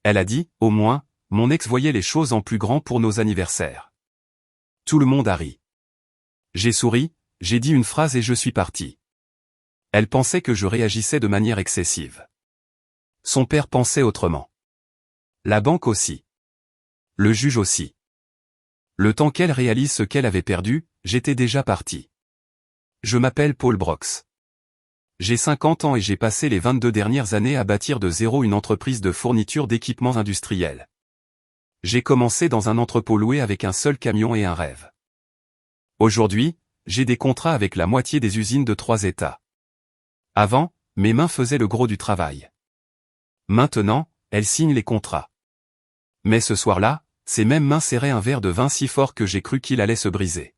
Elle a dit, au moins, mon ex voyait les choses en plus grand pour nos anniversaires. Tout le monde a ri. J'ai souri, j'ai dit une phrase et je suis parti. Elle pensait que je réagissais de manière excessive. Son père pensait autrement. La banque aussi. Le juge aussi. Le temps qu'elle réalise ce qu'elle avait perdu, j'étais déjà parti. Je m'appelle Paul Brox. J'ai 50 ans et j'ai passé les 22 dernières années à bâtir de zéro une entreprise de fourniture d'équipements industriels. J'ai commencé dans un entrepôt loué avec un seul camion et un rêve. Aujourd'hui, j'ai des contrats avec la moitié des usines de 3 États. Avant, mes mains faisaient le gros du travail. Maintenant, elles signent les contrats. Mais ce soir-là, ces mêmes mains serraient un verre de vin si fort que j'ai cru qu'il allait se briser.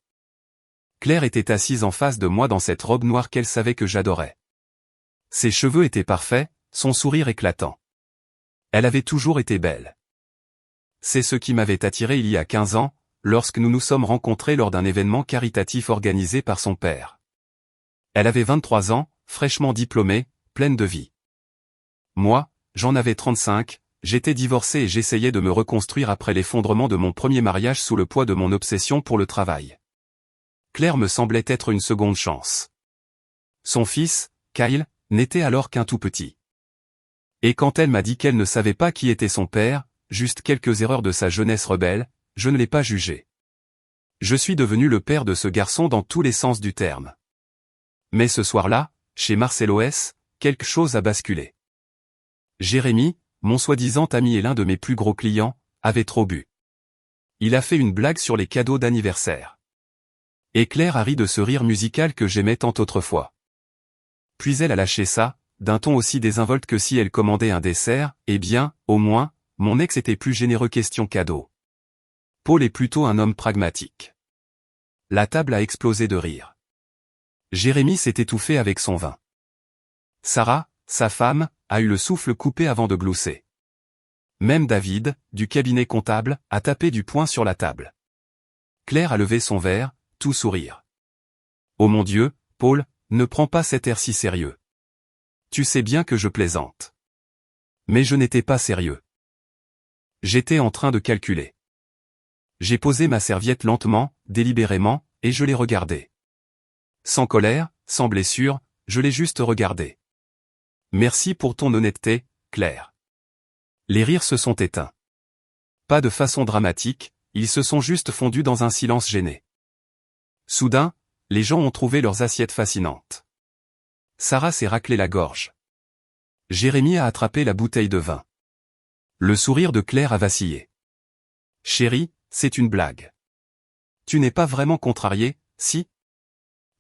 Claire était assise en face de moi dans cette robe noire qu'elle savait que j'adorais. Ses cheveux étaient parfaits, son sourire éclatant. Elle avait toujours été belle. C'est ce qui m'avait attiré il y a 15 ans, lorsque nous nous sommes rencontrés lors d'un événement caritatif organisé par son père. Elle avait 23 ans, fraîchement diplômée, pleine de vie. Moi, j'en avais 35, j'étais divorcé et j'essayais de me reconstruire après l'effondrement de mon premier mariage sous le poids de mon obsession pour le travail. Claire me semblait être une seconde chance. Son fils, Kyle, n'était alors qu'un tout petit. Et quand elle m'a dit qu'elle ne savait pas qui était son père, juste quelques erreurs de sa jeunesse rebelle, je ne l'ai pas jugé. Je suis devenu le père de ce garçon dans tous les sens du terme. Mais ce soir-là, chez Marcelo S., quelque chose a basculé. Jérémy, mon soi-disant ami et l'un de mes plus gros clients, avait trop bu. Il a fait une blague sur les cadeaux d'anniversaire. Et Claire a ri de ce rire musical que j'aimais tant autrefois. Puis elle a lâché ça, d'un ton aussi désinvolte que si elle commandait un dessert, eh bien, au moins, mon ex était plus généreux question cadeau. Paul est plutôt un homme pragmatique. La table a explosé de rire. Jérémy s'est étouffé avec son vin. Sarah, sa femme, a eu le souffle coupé avant de glousser. Même David, du cabinet comptable, a tapé du poing sur la table. Claire a levé son verre, tout sourire. Oh mon Dieu, Paul, ne prends pas cet air si sérieux. Tu sais bien que je plaisante. Mais je n'étais pas sérieux. J'étais en train de calculer. J'ai posé ma serviette lentement, délibérément, et je l'ai regardée. Sans colère, sans blessure, je l'ai juste regardée. Merci pour ton honnêteté, Claire. Les rires se sont éteints. Pas de façon dramatique, ils se sont juste fondus dans un silence gêné. Soudain, les gens ont trouvé leurs assiettes fascinantes. Sarah s'est raclé la gorge. Jérémy a attrapé la bouteille de vin. Le sourire de Claire a vacillé. Chérie, c'est une blague. Tu n'es pas vraiment contrarié, si?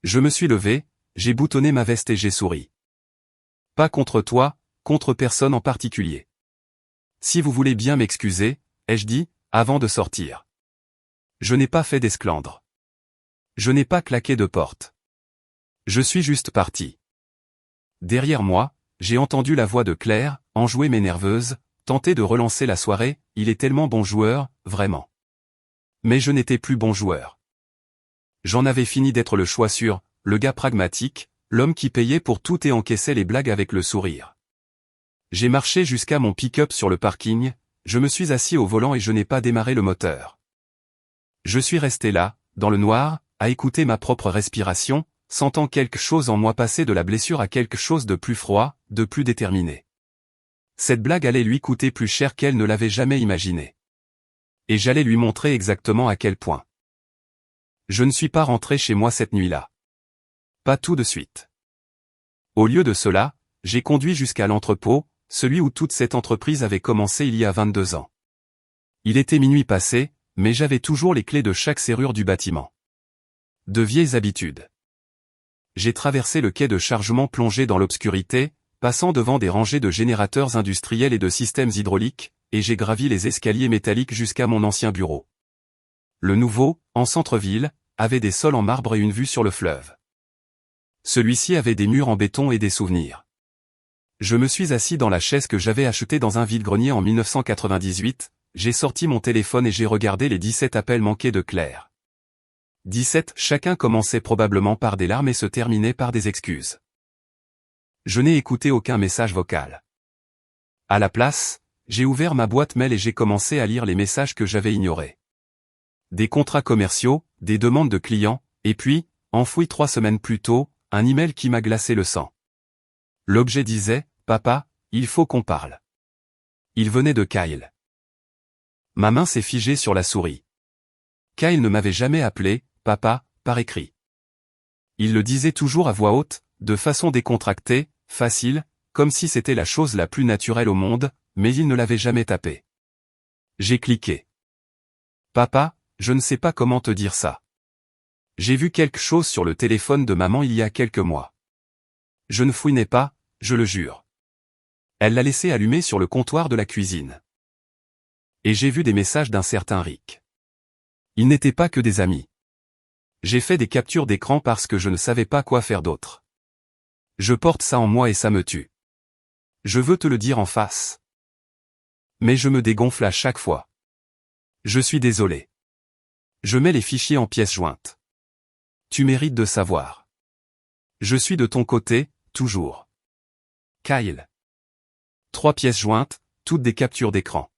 Je me suis levé, j'ai boutonné ma veste et j'ai souri. Pas contre toi, contre personne en particulier. Si vous voulez bien m'excuser, ai-je dit, avant de sortir. Je n'ai pas fait d'esclandre. Je n'ai pas claqué de porte. Je suis juste parti. Derrière moi, j'ai entendu la voix de Claire, enjouée mais nerveuse, tenter de relancer la soirée, il est tellement bon joueur, vraiment. Mais je n'étais plus bon joueur. J'en avais fini d'être le choix sûr, le gars pragmatique, l'homme qui payait pour tout et encaissait les blagues avec le sourire. J'ai marché jusqu'à mon pick-up sur le parking, je me suis assis au volant et je n'ai pas démarré le moteur. Je suis resté là, dans le noir, à écouter ma propre respiration, sentant quelque chose en moi passer de la blessure à quelque chose de plus froid, de plus déterminé. Cette blague allait lui coûter plus cher qu'elle ne l'avait jamais imaginé. Et j'allais lui montrer exactement à quel point. Je ne suis pas rentré chez moi cette nuit-là. Pas tout de suite. Au lieu de cela, j'ai conduit jusqu'à l'entrepôt, celui où toute cette entreprise avait commencé il y a 22 ans. Il était minuit passé, mais j'avais toujours les clés de chaque serrure du bâtiment. De vieilles habitudes. J'ai traversé le quai de chargement plongé dans l'obscurité, passant devant des rangées de générateurs industriels et de systèmes hydrauliques, et j'ai gravi les escaliers métalliques jusqu'à mon ancien bureau. Le nouveau, en centre-ville, avait des sols en marbre et une vue sur le fleuve. Celui-ci avait des murs en béton et des souvenirs. Je me suis assis dans la chaise que j'avais achetée dans un vide-grenier en 1998, j'ai sorti mon téléphone et j'ai regardé les 17 appels manqués de Claire. 17, chacun commençait probablement par des larmes et se terminait par des excuses. Je n'ai écouté aucun message vocal. À la place, J'ai ouvert ma boîte mail et j'ai commencé à lire les messages que j'avais ignorés. Des contrats commerciaux, des demandes de clients, et puis, enfoui 3 semaines plus tôt, un email qui m'a glacé le sang. L'objet disait, « Papa, il faut qu'on parle ». Il venait de Kyle. Ma main s'est figée sur la souris. Kyle ne m'avait jamais appelé « Papa » par écrit. Il le disait toujours à voix haute, de façon décontractée, facile, comme si c'était la chose la plus naturelle au monde, mais il ne l'avait jamais tapé. J'ai cliqué. « Papa, je ne sais pas comment te dire ça. J'ai vu quelque chose sur le téléphone de maman il y a quelques mois. Je ne fouinais pas, je le jure. Elle l'a laissé allumer sur le comptoir de la cuisine. Et j'ai vu des messages d'un certain Rick. Ils n'étaient pas que des amis. J'ai fait des captures d'écran parce que je ne savais pas quoi faire d'autre. Je porte ça en moi et ça me tue. Je veux te le dire en face. Mais je me dégonfle à chaque fois. Je suis désolé. Je mets les fichiers en pièces jointes. Tu mérites de savoir. Je suis de ton côté, toujours. Kyle. 3 pièces jointes, toutes des captures d'écran.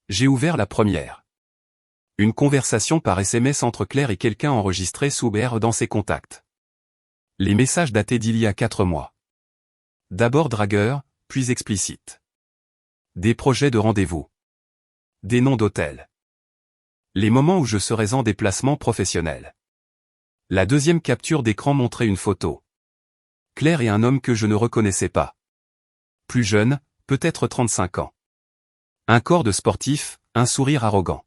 J'ai ouvert la première. Une conversation par SMS entre Claire et quelqu'un enregistré sous BR dans ses contacts. Les messages datés d'il y a 4 mois. D'abord dragueur, puis explicite. Des projets de rendez-vous. Des noms d'hôtels. Les moments où je serais en déplacement professionnel. La deuxième capture d'écran montrait une photo. Claire et un homme que je ne reconnaissais pas. Plus jeune, peut-être 35 ans. Un corps de sportif, un sourire arrogant.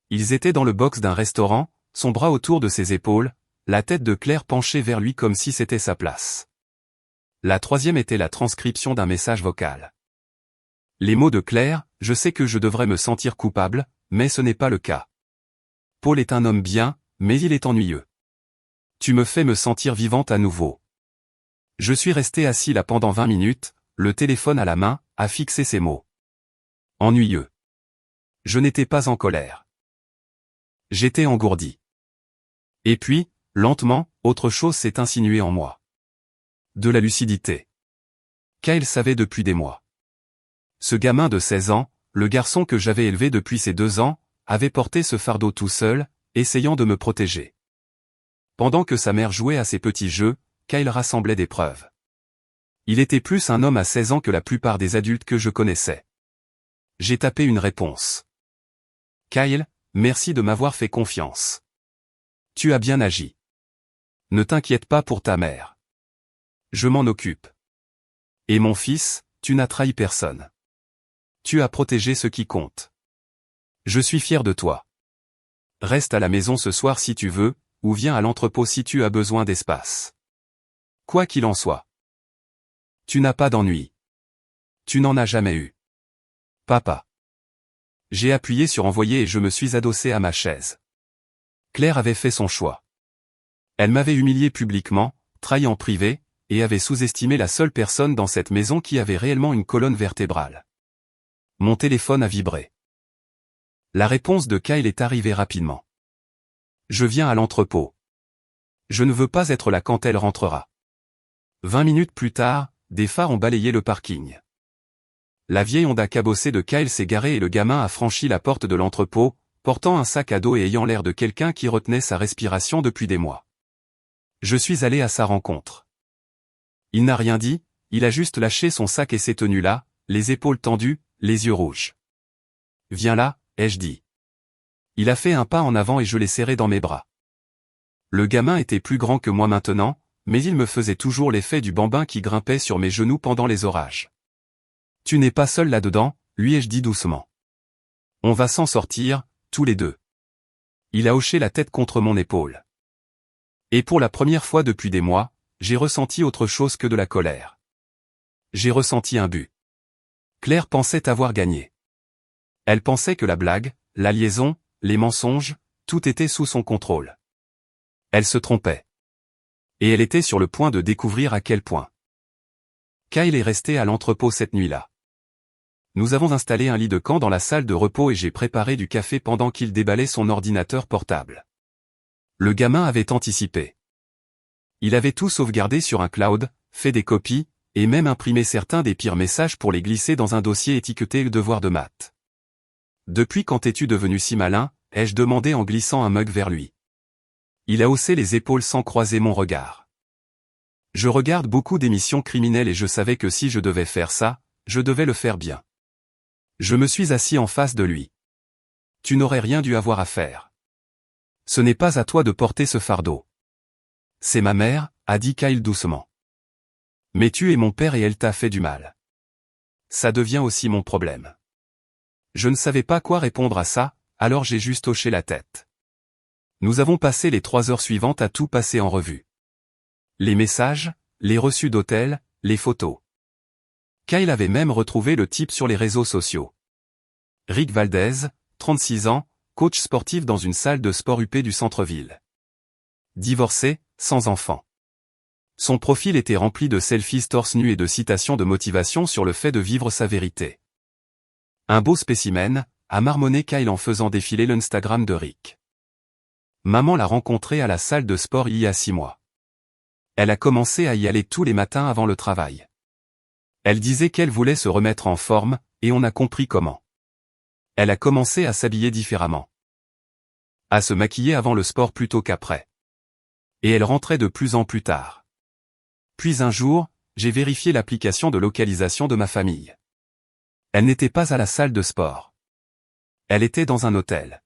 Ils étaient dans le box d'un restaurant, son bras autour de ses épaules, la tête de Claire penchée vers lui comme si c'était sa place. La troisième était la transcription d'un message vocal. Les mots de Claire, je sais que je devrais me sentir coupable, mais ce n'est pas le cas. Paul est un homme bien, mais il est ennuyeux. Tu me fais me sentir vivante à nouveau. Je suis resté assis là pendant 20 minutes, le téléphone à la main, à fixer ces mots. Ennuyeux. Je n'étais pas en colère. J'étais engourdi. Et puis, lentement, autre chose s'est insinuée en moi. De la lucidité. Kyle savait depuis des mois. Ce gamin de 16 ans, le garçon que j'avais élevé depuis ses 2 ans, avait porté ce fardeau tout seul, essayant de me protéger. Pendant que sa mère jouait à ses petits jeux, Kyle rassemblait des preuves. Il était plus un homme à 16 ans que la plupart des adultes que je connaissais. J'ai tapé une réponse. Kyle, merci de m'avoir fait confiance. Tu as bien agi. Ne t'inquiète pas pour ta mère. Je m'en occupe. Et mon fils, tu n'as trahi personne. Tu as protégé ce qui compte. Je suis fier de toi. Reste à la maison ce soir si tu veux, ou viens à l'entrepôt si tu as besoin d'espace. Quoi qu'il en soit. Tu n'as pas d'ennui. Tu n'en as jamais eu. Papa. J'ai appuyé sur envoyer et je me suis adossé à ma chaise. Claire avait fait son choix. Elle m'avait humilié publiquement, trahi en privé, et avait sous-estimé la seule personne dans cette maison qui avait réellement une colonne vertébrale. Mon téléphone a vibré. La réponse de Kyle est arrivée rapidement. Je viens à l'entrepôt. Je ne veux pas être là quand elle rentrera. 20 minutes plus tard, des phares ont balayé le parking. La vieille Honda cabossée de Kyle s'est garée et le gamin a franchi la porte de l'entrepôt, portant un sac à dos et ayant l'air de quelqu'un qui retenait sa respiration depuis des mois. Je suis allé à sa rencontre. Il n'a rien dit, il a juste lâché son sac et s'est tenu là, les épaules tendues, les yeux rouges. Viens là, ai-je dit. Il a fait un pas en avant et je l'ai serré dans mes bras. Le gamin était plus grand que moi maintenant, mais il me faisait toujours l'effet du bambin qui grimpait sur mes genoux pendant les orages. Tu n'es pas seul là-dedans, lui ai-je dit doucement. On va s'en sortir, tous les deux. Il a hoché la tête contre mon épaule. Et pour la première fois depuis des mois, j'ai ressenti autre chose que de la colère. J'ai ressenti un but. Claire pensait avoir gagné. Elle pensait que la blague, la liaison, les mensonges, tout était sous son contrôle. Elle se trompait. Et elle était sur le point de découvrir à quel point. Kyle est resté à l'entrepôt cette nuit-là. Nous avons installé un lit de camp dans la salle de repos et j'ai préparé du café pendant qu'il déballait son ordinateur portable. Le gamin avait anticipé. Il avait tout sauvegardé sur un cloud, fait des copies, et même imprimé certains des pires messages pour les glisser dans un dossier étiqueté devoir de maths. Depuis quand es-tu devenu si malin, ai-je demandé en glissant un mug vers lui. Il a haussé les épaules sans croiser mon regard. Je regarde beaucoup d'émissions criminelles et je savais que si je devais faire ça, je devais le faire bien. Je me suis assis en face de lui. Tu n'aurais rien dû avoir à faire. Ce n'est pas à toi de porter ce fardeau. C'est ma mère, a dit Kyle doucement. Mais tu es mon père et elle t'a fait du mal. Ça devient aussi mon problème. Je ne savais pas quoi répondre à ça, alors j'ai juste hoché la tête. Nous avons passé les 3 heures suivantes à tout passer en revue. Les messages, les reçus d'hôtel, les photos. Kyle avait même retrouvé le type sur les réseaux sociaux. Rick Valdez, 36 ans, coach sportif dans une salle de sport UP du centre-ville. Divorcé, sans enfant. Son profil était rempli de selfies torse nu et de citations de motivation sur le fait de vivre sa vérité. Un beau spécimen, a marmonné Kyle en faisant défiler l'Instagram de Rick. Maman l'a rencontré à la salle de sport il y a 6 mois. Elle a commencé à y aller tous les matins avant le travail. Elle disait qu'elle voulait se remettre en forme, et on a compris comment. Elle a commencé à s'habiller différemment. À se maquiller avant le sport plutôt qu'après. Et elle rentrait de plus en plus tard. Puis un jour, j'ai vérifié l'application de localisation de ma famille. Elle n'était pas à la salle de sport. Elle était dans un hôtel.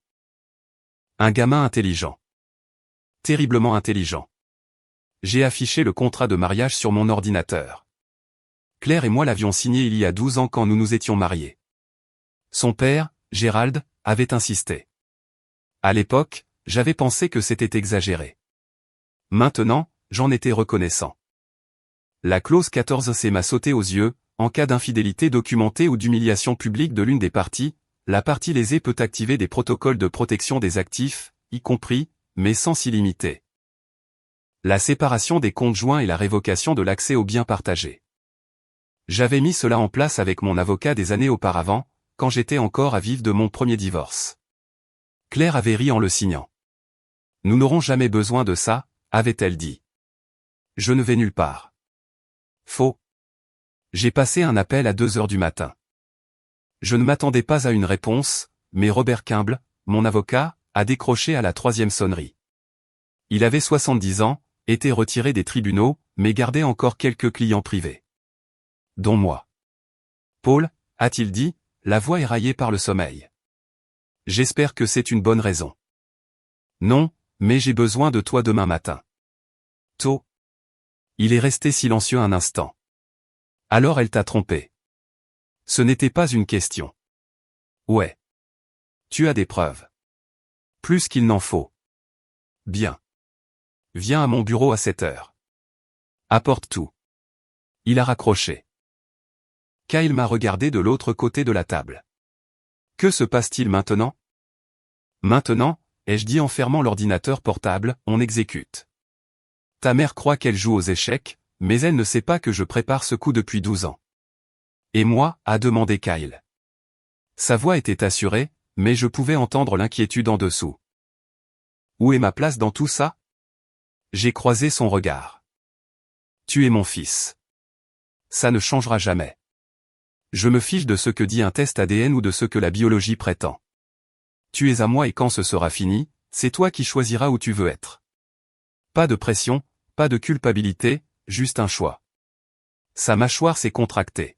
Un gamin intelligent. Terriblement intelligent. J'ai affiché le contrat de mariage sur mon ordinateur. Claire et moi l'avions signé il y a 12 ans quand nous nous étions mariés. Son père, Gérald, avait insisté. À l'époque, j'avais pensé que c'était exagéré. Maintenant, j'en étais reconnaissant. La clause 14C m'a sauté aux yeux, en cas d'infidélité documentée ou d'humiliation publique de l'une des parties, la partie lésée peut activer des protocoles de protection des actifs, y compris, mais sans s'y limiter. La séparation des comptes joints et la révocation de l'accès aux biens partagés. J'avais mis cela en place avec mon avocat des années auparavant, quand j'étais encore à vivre de mon premier divorce. Claire avait ri en le signant. Nous n'aurons jamais besoin de ça, avait-elle dit. Je ne vais nulle part. Faux. J'ai passé un appel à 2 heures du matin. Je ne m'attendais pas à une réponse, mais Robert Kimble, mon avocat, a décroché à la 3e sonnerie. Il avait 70 ans, était retiré des tribunaux, mais gardait encore quelques clients privés. Dont moi. Paul, a-t-il dit, la voix éraillée par le sommeil. J'espère que c'est une bonne raison. Non, mais j'ai besoin de toi demain matin. Tôt. Il est resté silencieux un instant. Alors elle t'a trompé. Ce n'était pas une question. Ouais. Tu as des preuves. Plus qu'il n'en faut. Bien. Viens à mon bureau à 7 heures. Apporte tout. Il a raccroché. Kyle m'a regardé de l'autre côté de la table. Que se passe-t-il maintenant? Maintenant, ai-je dit en fermant l'ordinateur portable, on exécute. Ta mère croit qu'elle joue aux échecs, mais elle ne sait pas que je prépare ce coup depuis 12 ans. Et moi, a demandé Kyle. Sa voix était assurée, mais je pouvais entendre l'inquiétude en dessous. Où est ma place dans tout ça? J'ai croisé son regard. Tu es mon fils. Ça ne changera jamais. Je me fiche de ce que dit un test ADN ou de ce que la biologie prétend. Tu es à moi et quand ce sera fini, c'est toi qui choisiras où tu veux être. Pas de pression, pas de culpabilité, juste un choix. Sa mâchoire s'est contractée.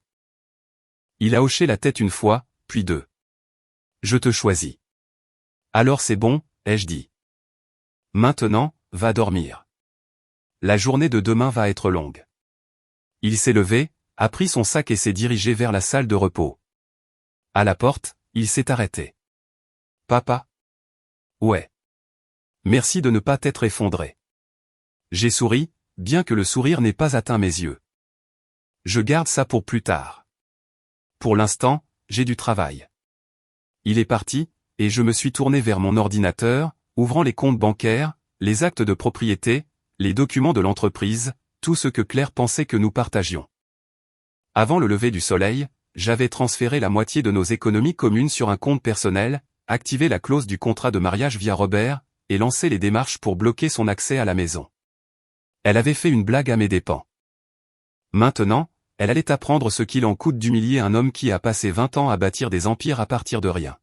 Il a hoché la tête une fois, puis 2. Je te choisis. Alors c'est bon, ai-je dit. Maintenant, va dormir. La journée de demain va être longue. Il s'est levé, a pris son sac et s'est dirigé vers la salle de repos. À la porte, il s'est arrêté. Papa? Ouais. Merci de ne pas t'être effondré. J'ai souri, bien que le sourire n'ait pas atteint mes yeux. Je garde ça pour plus tard. Pour l'instant, j'ai du travail. Il est parti, et je me suis tourné vers mon ordinateur, ouvrant les comptes bancaires, les actes de propriété, les documents de l'entreprise, tout ce que Claire pensait que nous partagions. Avant le lever du soleil, j'avais transféré la moitié de nos économies communes sur un compte personnel, activé la clause du contrat de mariage via Robert, et lancé les démarches pour bloquer son accès à la maison. Elle avait fait une blague à mes dépens. Maintenant, elle allait apprendre ce qu'il en coûte d'humilier un homme qui a passé 20 ans à bâtir des empires à partir de rien.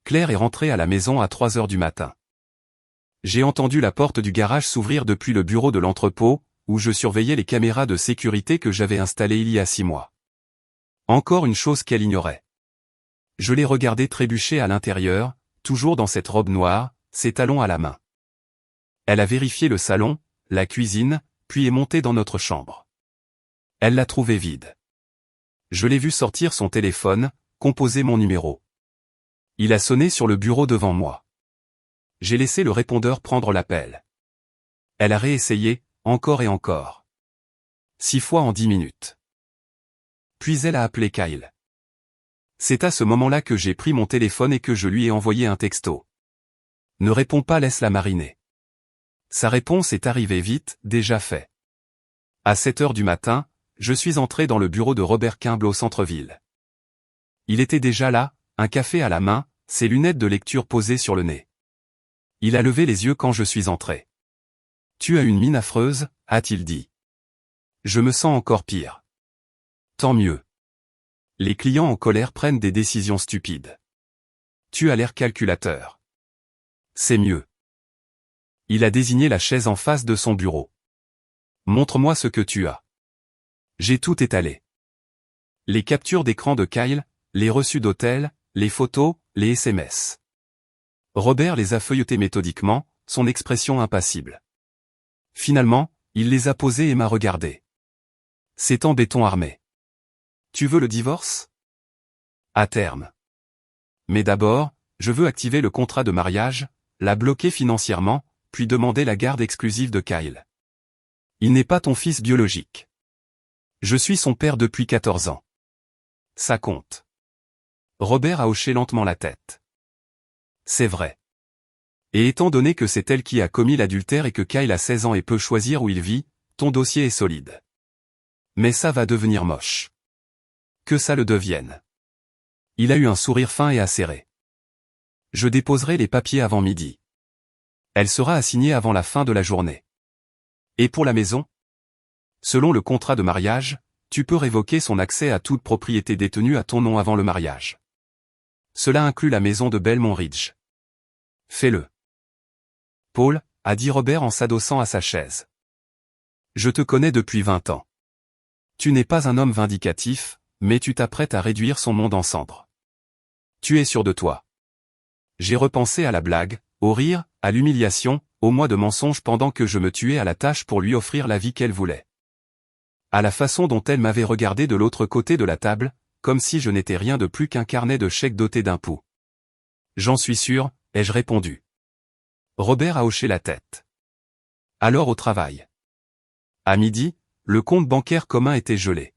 Claire est rentrée à la maison à 3 heures du matin. J'ai entendu la porte du garage s'ouvrir depuis le bureau de l'entrepôt, où je surveillais les caméras de sécurité que j'avais installées il y a 6 mois. Encore une chose qu'elle ignorait. Je l'ai regardée trébucher à l'intérieur, toujours dans cette robe noire, ses talons à la main. Elle a vérifié le salon, la cuisine, puis est montée dans notre chambre. Elle l'a trouvé vide. Je l'ai vu sortir son téléphone, composer mon numéro. Il a sonné sur le bureau devant moi. J'ai laissé le répondeur prendre l'appel. Elle a réessayé, encore et encore. 6 fois en 10 minutes. Puis elle a appelé Kyle. C'est à ce moment-là que j'ai pris mon téléphone et que je lui ai envoyé un texto. Ne réponds pas, laisse-la mariner. Sa réponse est arrivée vite, déjà fait. À 7 heures du matin, je suis entré dans le bureau de Robert Kimble au centre-ville. Il était déjà là, un café à la main, ses lunettes de lecture posées sur le nez. Il a levé les yeux quand je suis entré. « Tu as une mine affreuse », a-t-il dit. Je me sens encore pire. Tant mieux. Les clients en colère prennent des décisions stupides. Tu as l'air calculateur. C'est mieux. Il a désigné la chaise en face de son bureau. Montre-moi ce que tu as. J'ai tout étalé. Les captures d'écran de Kyle, les reçus d'hôtel, les photos, les SMS. Robert les a feuilletés méthodiquement, son expression impassible. Finalement, il les a posés et m'a regardé. C'est en béton armé. Tu veux le divorce? À terme. Mais d'abord, je veux activer le contrat de mariage, la bloquer financièrement, puis demander la garde exclusive de Kyle. Il n'est pas ton fils biologique. Je suis son père depuis 14 ans. Ça compte. Robert a hoché lentement la tête. C'est vrai. Et étant donné que c'est elle qui a commis l'adultère et que Kyle a 16 ans et peut choisir où il vit, ton dossier est solide. Mais ça va devenir moche. Que ça le devienne. Il a eu un sourire fin et acéré. Je déposerai les papiers avant midi. Elle sera assignée avant la fin de la journée. Et pour la maison? Selon le contrat de mariage, tu peux révoquer son accès à toute propriété détenue à ton nom avant le mariage. Cela inclut la maison de Belmont Ridge. Fais-le. Paul, a dit Robert en s'adossant à sa chaise. Je te connais depuis 20 ans. Tu n'es pas un homme vindicatif, mais tu t'apprêtes à réduire son monde en cendres. Tu es sûr de toi. J'ai repensé à la blague, au rire, à l'humiliation, aux mois de mensonges pendant que je me tuais à la tâche pour lui offrir la vie qu'elle voulait. À la façon dont elle m'avait regardé de l'autre côté de la table, comme si je n'étais rien de plus qu'un carnet de chèques doté d'impôts. J'en suis sûr, ai-je répondu. Robert a hoché la tête. Alors au travail. À midi, le compte bancaire commun était gelé.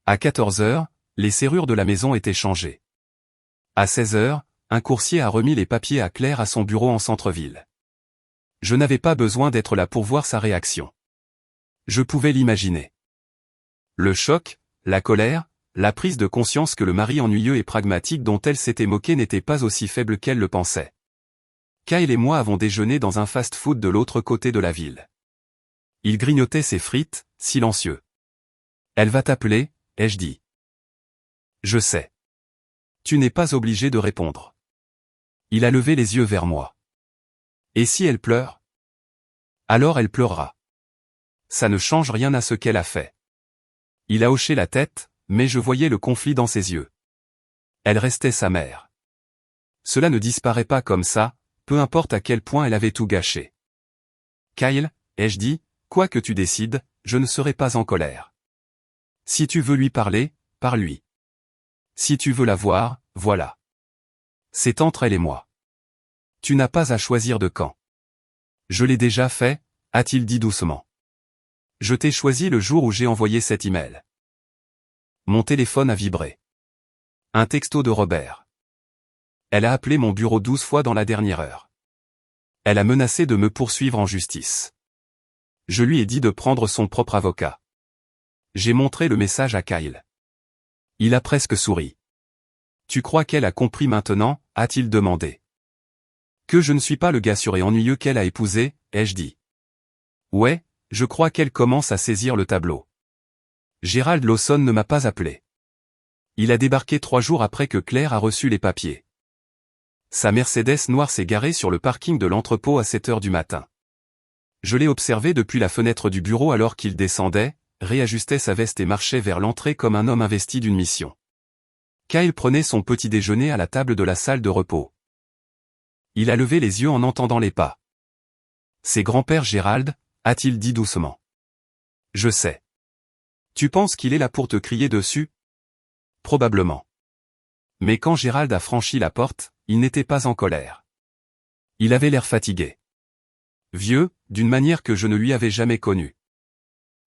À 14 heures, les serrures de la maison étaient changées. À 16 heures, un coursier a remis les papiers à Claire à son bureau en centre-ville. Je n'avais pas besoin d'être là pour voir sa réaction. Je pouvais l'imaginer. Le choc, la colère, la prise de conscience que le mari ennuyeux et pragmatique dont elle s'était moquée n'était pas aussi faible qu'elle le pensait. Kyle et moi avons déjeuné dans un fast-food de l'autre côté de la ville. Il grignotait ses frites, silencieux. Elle va t'appeler, ai-je dit. Je sais. Tu n'es pas obligé de répondre. Il a levé les yeux vers moi. Et si elle pleure? Alors elle pleurera. Ça ne change rien à ce qu'elle a fait. Il a hoché la tête, mais je voyais le conflit dans ses yeux. Elle restait sa mère. Cela ne disparaît pas comme ça, peu importe à quel point elle avait tout gâché. Kyle, ai-je dit, quoi que tu décides, je ne serai pas en colère. Si tu veux lui parler, parle-lui. Si tu veux la voir, voilà. C'est entre elle et moi. Tu n'as pas à choisir de camp. Je l'ai déjà fait, a-t-il dit doucement. Je t'ai choisi le jour où j'ai envoyé cet email. Mon téléphone a vibré. Un texto de Robert. Elle a appelé mon bureau 12 fois dans la dernière heure. Elle a menacé de me poursuivre en justice. Je lui ai dit de prendre son propre avocat. J'ai montré le message à Kyle. Il a presque souri. Tu crois qu'elle a compris maintenant, a-t-il demandé. Que je ne suis pas le gars sûr et ennuyeux qu'elle a épousé, ai-je dit. Ouais, je crois qu'elle commence à saisir le tableau. Gérald Lawson ne m'a pas appelé. Il a débarqué 3 jours après que Claire a reçu les papiers. Sa Mercedes noire s'est garée sur le parking de l'entrepôt à 7 heures du matin. Je l'ai observé depuis la fenêtre du bureau alors qu'il descendait, réajustait sa veste et marchait vers l'entrée comme un homme investi d'une mission. Kyle prenait son petit déjeuner à la table de la salle de repos. Il a levé les yeux en entendant les pas. « C'est grand-père Gérald » a-t-il dit doucement. « Je sais. Tu penses qu'il est là pour te crier dessus ? Probablement. » Mais quand Gérald a franchi la porte, il n'était pas en colère. Il avait l'air fatigué. Vieux, d'une manière que je ne lui avais jamais connue.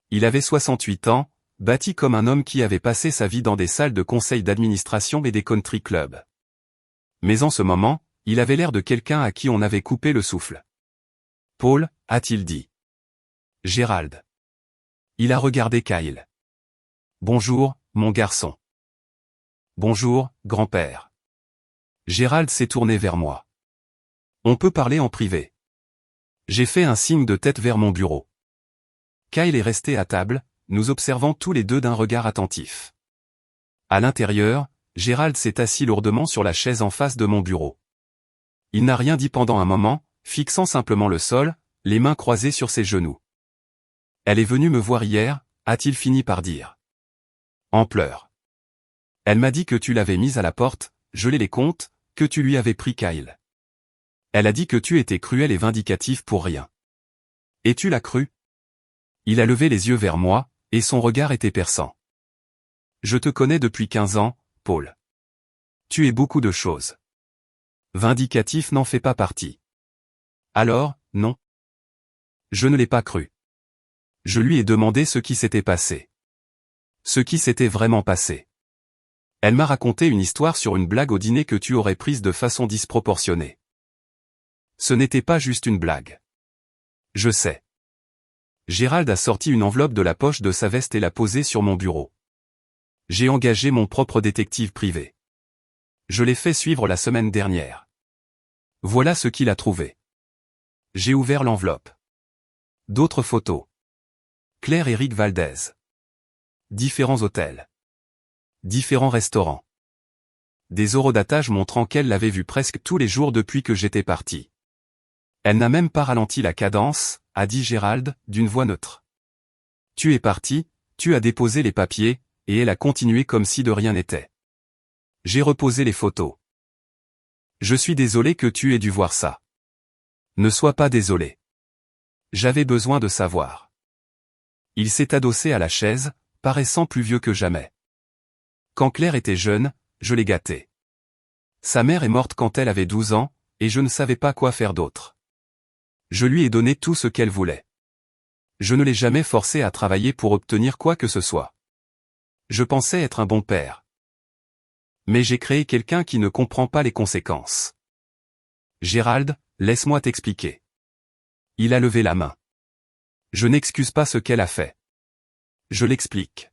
Il avait 68 ans, bâti comme un homme qui avait passé sa vie dans des salles de conseil d'administration et des country clubs. Mais en ce moment, il avait l'air de quelqu'un à qui on avait coupé le souffle. « Paul » a-t-il dit. « Gérald. » Il a regardé Kyle. « Bonjour, mon garçon. »« Bonjour, grand-père. » Gérald s'est tourné vers moi. « On peut parler en privé. » J'ai fait un signe de tête vers mon bureau. Kyle est resté à table, nous observant tous les deux d'un regard attentif. À l'intérieur, Gérald s'est assis lourdement sur la chaise en face de mon bureau. Il n'a rien dit pendant un moment, fixant simplement le sol, les mains croisées sur ses genoux. « Elle est venue me voir hier » a-t-il fini par dire. En pleurs. « Elle m'a dit que tu l'avais mise à la porte, gelé les comptes, que tu lui avais pris Kyle. Elle a dit que tu étais cruel et vindicatif pour rien. Et tu l'as cru ?» Il a levé les yeux vers moi, et son regard était perçant. « Je te connais depuis 15 ans, Paul. Tu es beaucoup de choses. Vindicatif n'en fait pas partie. » Alors, non. Je ne l'ai pas cru. Je lui ai demandé ce qui s'était passé. Ce qui s'était vraiment passé. Elle m'a raconté une histoire sur une blague au dîner que tu aurais prise de façon disproportionnée. Ce n'était pas juste une blague. Je sais. Gérald a sorti une enveloppe de la poche de sa veste et l'a posée sur mon bureau. J'ai engagé mon propre détective privé. Je l'ai fait suivre la semaine dernière. Voilà ce qu'il a trouvé. J'ai ouvert l'enveloppe. D'autres photos. Claire et Rick Valdez. Différents hôtels. Différents restaurants. Des horodatage montrant qu'elle l'avait vu presque tous les jours depuis que j'étais parti. Elle n'a même pas ralenti la cadence, a dit Gérald, d'une voix neutre. Tu es parti, tu as déposé les papiers, et elle a continué comme si de rien n'était. J'ai reposé les photos. Je suis désolé que tu aies dû voir ça. Ne sois pas désolé. J'avais besoin de savoir. Il s'est adossé à la chaise, paraissant plus vieux que jamais. Quand Claire était jeune, je l'ai gâtée. Sa mère est morte quand elle avait 12 ans, et je ne savais pas quoi faire d'autre. Je lui ai donné tout ce qu'elle voulait. Je ne l'ai jamais forcée à travailler pour obtenir quoi que ce soit. Je pensais être un bon père. Mais j'ai créé quelqu'un qui ne comprend pas les conséquences. Gérald, laisse-moi t'expliquer. Il a levé la main. Je n'excuse pas ce qu'elle a fait. Je l'explique.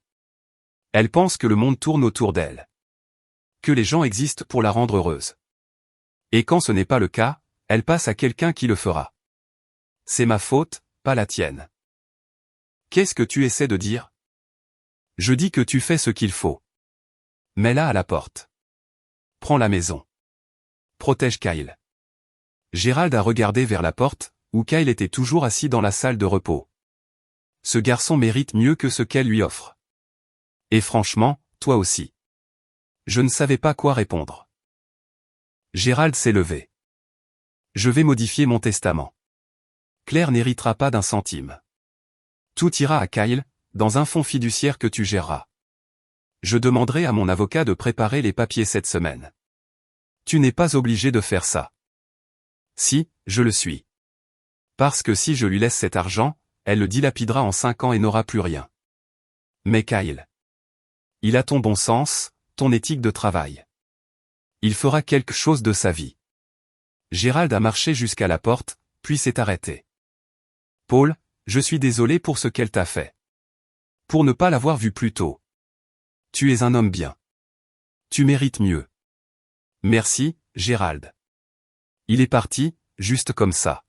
Elle pense que le monde tourne autour d'elle. Que les gens existent pour la rendre heureuse. Et quand ce n'est pas le cas, elle passe à quelqu'un qui le fera. C'est ma faute, pas la tienne. Qu'est-ce que tu essaies de dire ? Je dis que tu fais ce qu'il faut. Mets-la à la porte. Prends la maison. Protège Kyle. Gérald a regardé vers la porte, où Kyle était toujours assis dans la salle de repos. Ce garçon mérite mieux que ce qu'elle lui offre. Et franchement, toi aussi. Je ne savais pas quoi répondre. Gérald s'est levé. Je vais modifier mon testament. Claire n'héritera pas d'un centime. Tout ira à Kyle, dans un fonds fiduciaire que tu géreras. Je demanderai à mon avocat de préparer les papiers cette semaine. Tu n'es pas obligé de faire ça. Si, je le suis. Parce que si je lui laisse cet argent, elle le dilapidera en 5 ans et n'aura plus rien. Mais Kyle. Il a ton bon sens, ton éthique de travail. Il fera quelque chose de sa vie. Gérald a marché jusqu'à la porte, puis s'est arrêté. Paul, je suis désolé pour ce qu'elle t'a fait. Pour ne pas l'avoir vu plus tôt. Tu es un homme bien. Tu mérites mieux. Merci, Gérald. Il est parti, juste comme ça.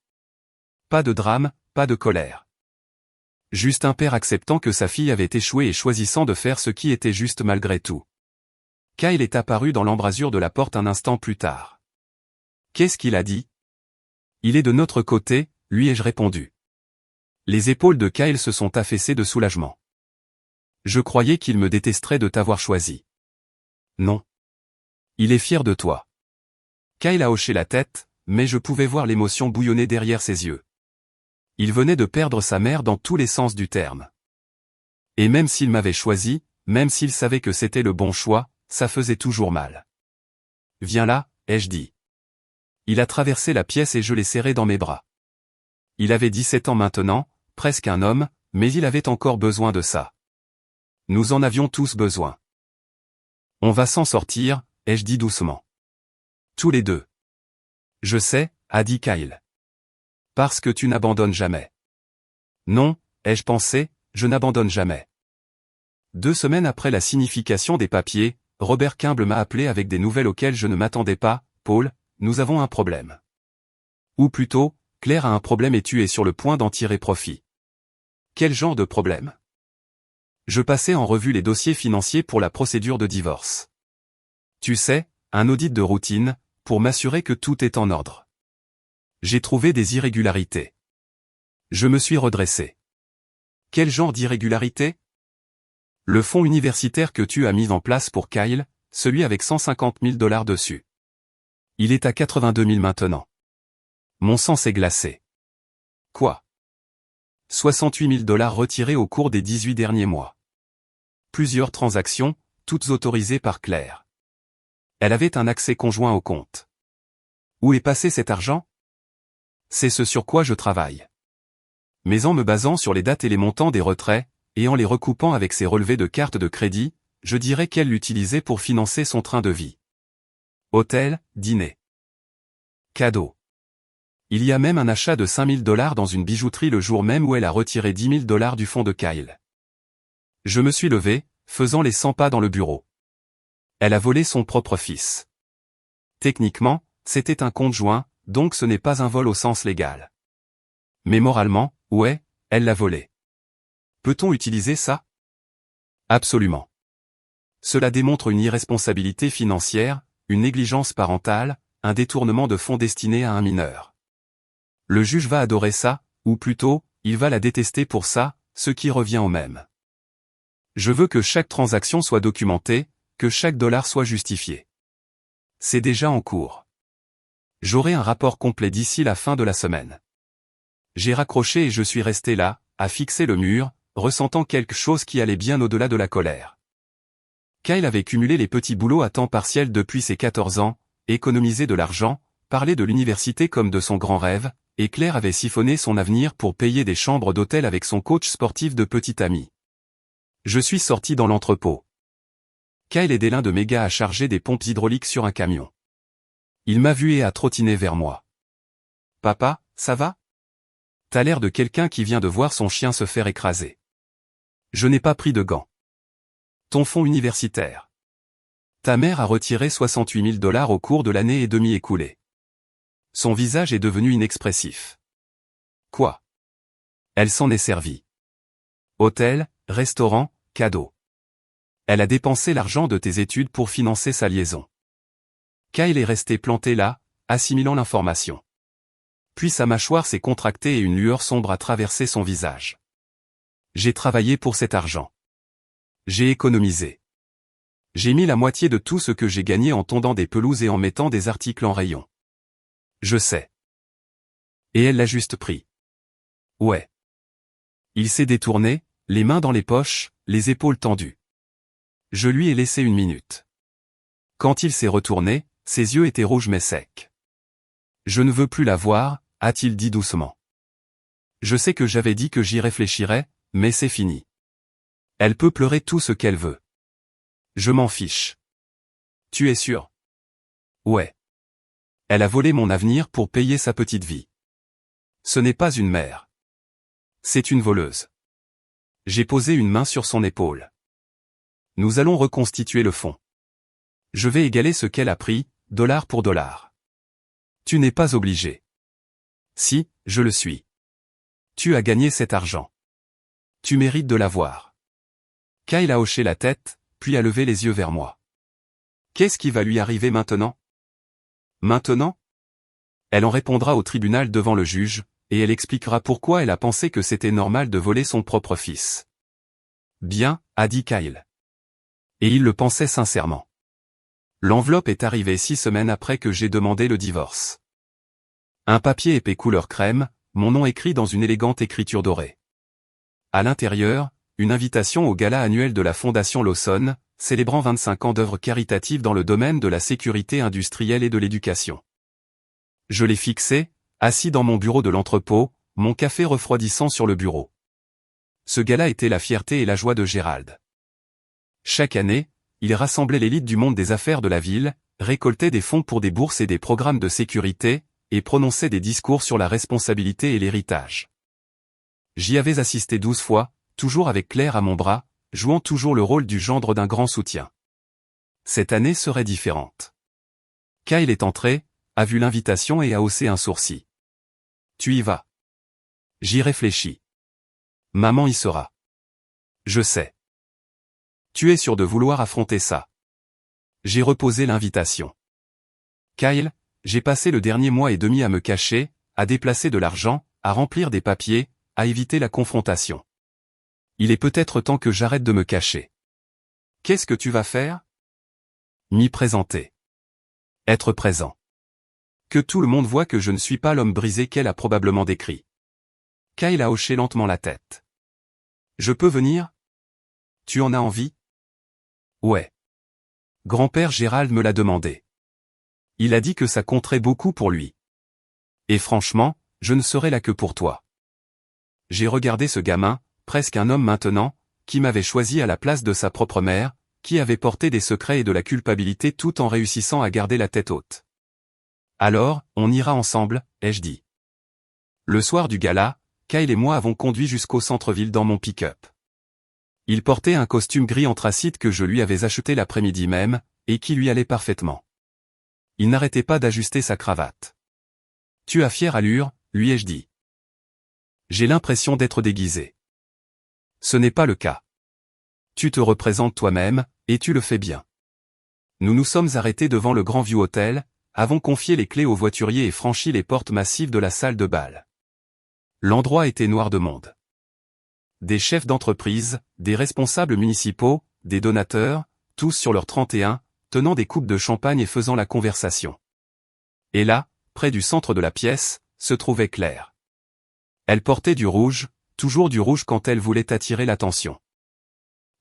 Pas de drame, pas de colère. Juste un père acceptant que sa fille avait échoué et choisissant de faire ce qui était juste malgré tout. Kyle est apparu dans l'embrasure de la porte un instant plus tard. Qu'est-ce qu'il a dit? Il est de notre côté, lui ai-je répondu. Les épaules de Kyle se sont affaissées de soulagement. Je croyais qu'il me détesterait de t'avoir choisi. Non. Il est fier de toi. Kyle a hoché la tête, mais je pouvais voir l'émotion bouillonner derrière ses yeux. Il venait de perdre sa mère dans tous les sens du terme. Et même s'il m'avait choisi, même s'il savait que c'était le bon choix, ça faisait toujours mal. Viens là, ai-je dit. Il a traversé la pièce et je l'ai serré dans mes bras. Il avait 17 ans maintenant, presque un homme, mais il avait encore besoin de ça. Nous en avions tous besoin. On va s'en sortir, ai-je dit doucement. Tous les deux. Je sais, a dit Kyle. Parce que tu n'abandonnes jamais. Non, ai-je pensé, je n'abandonne jamais. 2 semaines après la signification des papiers, Robert Kimble m'a appelé avec des nouvelles auxquelles je ne m'attendais pas. Paul, nous avons un problème. Ou plutôt, Claire a un problème et tu es sur le point d'en tirer profit. Quel genre de problème? Je passais en revue les dossiers financiers pour la procédure de divorce. Tu sais, un audit de routine, pour m'assurer que tout est en ordre. J'ai trouvé des irrégularités. Je me suis redressé. Quel genre d'irrégularité? Le fonds universitaire que tu as mis en place pour Kyle, celui avec 150 000 $ dessus. Il est à 82 000 maintenant. Mon sang s'est glacé. Quoi? 68 000 $ retirés au cours des 18 derniers mois. Plusieurs transactions, toutes autorisées par Claire. Elle avait un accès conjoint au compte. Où est passé cet argent? C'est ce sur quoi je travaille. Mais en me basant sur les dates et les montants des retraits, et en les recoupant avec ses relevés de carte de crédit, je dirais qu'elle l'utilisait pour financer son train de vie. Hôtel, dîner. Cadeau. Il y a même un achat de 5 000 $ dans une bijouterie le jour même où elle a retiré 10 000 $ du fonds de Kyle. Je me suis levé, faisant les 100 pas dans le bureau. Elle a volé son propre fils. Techniquement, c'était un compte joint, donc ce n'est pas un vol au sens légal. Mais moralement, ouais, elle l'a volé. Peut-on utiliser ça? Absolument. Cela démontre une irresponsabilité financière, une négligence parentale, un détournement de fonds destinés à un mineur. Le juge va adorer ça, ou plutôt, il va la détester pour ça, ce qui revient au même. Je veux que chaque transaction soit documentée, que chaque dollar soit justifié. C'est déjà en cours. J'aurai un rapport complet d'ici la fin de la semaine. J'ai raccroché et je suis resté là, à fixer le mur, ressentant quelque chose qui allait bien au-delà de la colère. Kyle avait cumulé les petits boulots à temps partiel depuis ses 14 ans, économisé de l'argent, parlé de l'université comme de son grand rêve, et Claire avait siphonné son avenir pour payer des chambres d'hôtel avec son coach sportif de petit ami. Je suis sorti dans l'entrepôt. Kyle aidait l'un de mes gars à charger des pompes hydrauliques sur un camion. Il m'a vu et a trottiné vers moi. « Papa, ça va? T'as l'air de quelqu'un qui vient de voir son chien se faire écraser. » Je n'ai pas pris de gants. Ton fonds universitaire. Ta mère a retiré 68 000 $ au cours de l'année et demie écoulée. Son visage est devenu inexpressif. Quoi? Elle s'en est servie. Hôtel, restaurant, cadeau. Elle a dépensé l'argent de tes études pour financer sa liaison. Kyle est resté planté là, assimilant l'information. Puis sa mâchoire s'est contractée et une lueur sombre a traversé son visage. J'ai travaillé pour cet argent. J'ai économisé. J'ai mis la moitié de tout ce que j'ai gagné en tondant des pelouses et en mettant des articles en rayon. Je sais. Et elle l'a juste pris. Ouais. Il s'est détourné, les mains dans les poches, les épaules tendues. Je lui ai laissé 1 minute. Quand il s'est retourné, ses yeux étaient rouges mais secs. Je ne veux plus la voir, a-t-il dit doucement. Je sais que j'avais dit que j'y réfléchirais, mais c'est fini. Elle peut pleurer tout ce qu'elle veut. Je m'en fiche. Tu es sûr? Ouais. Elle a volé mon avenir pour payer sa petite vie. Ce n'est pas une mère. C'est une voleuse. J'ai posé une main sur son épaule. Nous allons reconstituer le fonds. Je vais égaler ce qu'elle a pris, dollar pour dollar. Tu n'es pas obligé. Si, je le suis. Tu as gagné cet argent. Tu mérites de l'avoir. Kyle a hoché la tête, puis a levé les yeux vers moi. Qu'est-ce qui va lui arriver maintenant? Maintenant? Elle en répondra au tribunal devant le juge, et elle expliquera pourquoi elle a pensé que c'était normal de voler son propre fils. Bien, a dit Kyle. Et il le pensait sincèrement. L'enveloppe est arrivée 6 semaines après que j'ai demandé le divorce. Un papier épais couleur crème, mon nom écrit dans une élégante écriture dorée. À l'intérieur, une invitation au gala annuel de la Fondation Lawson, célébrant 25 ans d'œuvres caritatives dans le domaine de la sécurité industrielle et de l'éducation. Je l'ai fixé, assis dans mon bureau de l'entrepôt, mon café refroidissant sur le bureau. Ce gala était la fierté et la joie de Gérald. Chaque année, il rassemblait l'élite du monde des affaires de la ville, récoltait des fonds pour des bourses et des programmes de sécurité, et prononçait des discours sur la responsabilité et l'héritage. J'y avais assisté 12 fois, toujours avec Claire à mon bras, jouant toujours le rôle du gendre d'un grand soutien. Cette année serait différente. Kyle est entré, a vu l'invitation et a haussé un sourcil. Tu y vas. J'y réfléchis. Maman y sera. Je sais. Tu es sûr de vouloir affronter ça. J'ai reposé l'invitation. Kyle, j'ai passé le dernier mois et demi à me cacher, à déplacer de l'argent, à remplir des papiers, à éviter la confrontation. Il est peut-être temps que j'arrête de me cacher. Qu'est-ce que tu vas faire? M'y présenter. Être présent. Que tout le monde voit que je ne suis pas l'homme brisé qu'elle a probablement décrit. Kyle a hoché lentement la tête. Je peux venir? Tu en as envie? Ouais. Grand-père Gérald me l'a demandé. Il a dit que ça compterait beaucoup pour lui. Et franchement, je ne serai là que pour toi. J'ai regardé ce gamin, presque un homme maintenant, qui m'avait choisi à la place de sa propre mère, qui avait porté des secrets et de la culpabilité tout en réussissant à garder la tête haute. Alors, on ira ensemble, ai-je dit. Le soir du gala, Kyle et moi avons conduit jusqu'au centre-ville dans mon pick-up. Il portait un costume gris anthracite que je lui avais acheté l'après-midi même, et qui lui allait parfaitement. Il n'arrêtait pas d'ajuster sa cravate. Tu as fière allure, lui ai-je dit. J'ai l'impression d'être déguisé. Ce n'est pas le cas. Tu te représentes toi-même, et tu le fais bien. Nous nous sommes arrêtés devant le Grand View Hotel, avons confié les clés au voiturier et franchi les portes massives de la salle de bal. L'endroit était noir de monde. Des chefs d'entreprise, des responsables municipaux, des donateurs, tous sur leur 31, tenant des coupes de champagne et faisant la conversation. Et là, près du centre de la pièce, se trouvait Claire. Elle portait du rouge, toujours du rouge quand elle voulait attirer l'attention.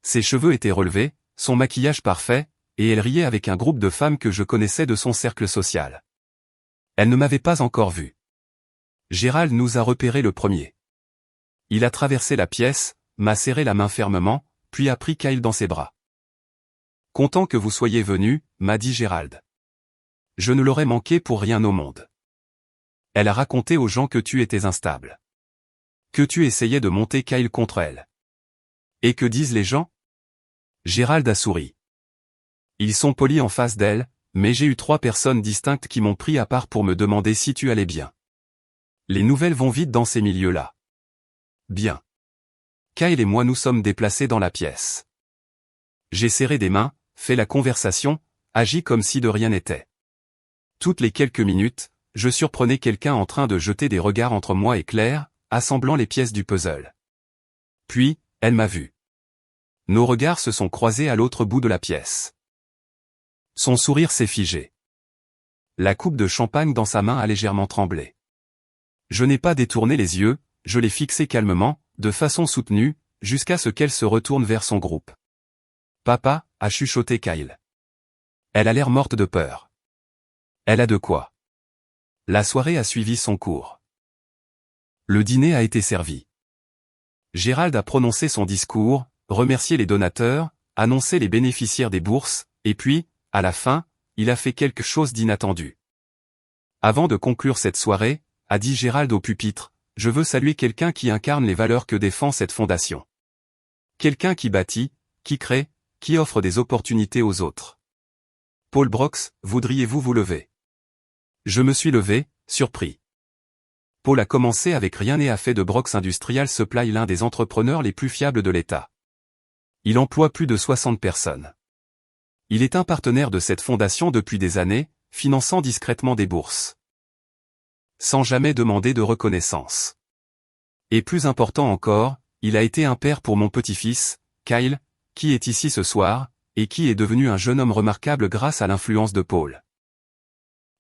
Ses cheveux étaient relevés, son maquillage parfait, et elle riait avec un groupe de femmes que je connaissais de son cercle social. Elle ne m'avait pas encore vu. Gérald nous a repérés le premier. Il a traversé la pièce, m'a serré la main fermement, puis a pris Kyle dans ses bras. « Content que vous soyez venu, m'a dit Gérald. Je ne l'aurais manqué pour rien au monde. Elle a raconté aux gens que tu étais instable. Que tu essayais de monter Kyle contre elle. Et que disent les gens? Gérald a souri. Ils sont polis en face d'elle, mais j'ai eu 3 personnes distinctes qui m'ont pris à part pour me demander si tu allais bien. Les nouvelles vont vite dans ces milieux-là. Bien. Kyle et moi nous sommes déplacés dans la pièce. J'ai serré des mains, fait la conversation, agi comme si de rien n'était. Toutes les quelques minutes, je surprenais quelqu'un en train de jeter des regards entre moi et Claire, assemblant les pièces du puzzle. Puis, elle m'a vu. Nos regards se sont croisés à l'autre bout de la pièce. Son sourire s'est figé. La coupe de champagne dans sa main a légèrement tremblé. Je n'ai pas détourné les yeux, je l'ai fixé calmement, de façon soutenue, jusqu'à ce qu'elle se retourne vers son groupe. Papa, a chuchoté Kyle. Elle a l'air morte de peur. Elle a de quoi. La soirée a suivi son cours. Le dîner a été servi. Gérald a prononcé son discours, remercié les donateurs, annoncé les bénéficiaires des bourses, et puis, à la fin, il a fait quelque chose d'inattendu. Avant de conclure cette soirée, a dit Gérald au pupitre, je veux saluer quelqu'un qui incarne les valeurs que défend cette fondation. Quelqu'un qui bâtit, qui crée, qui offre des opportunités aux autres. Paul Brox, voudriez-vous vous lever? Je me suis levé, surpris. Paul a commencé avec rien et a fait de Brooks Industrial Supply l'un des entrepreneurs les plus fiables de l'État. Il emploie plus de 60 personnes. Il est un partenaire de cette fondation depuis des années, finançant discrètement des bourses. Sans jamais demander de reconnaissance. Et plus important encore, il a été un père pour mon petit-fils, Kyle, qui est ici ce soir, et qui est devenu un jeune homme remarquable grâce à l'influence de Paul.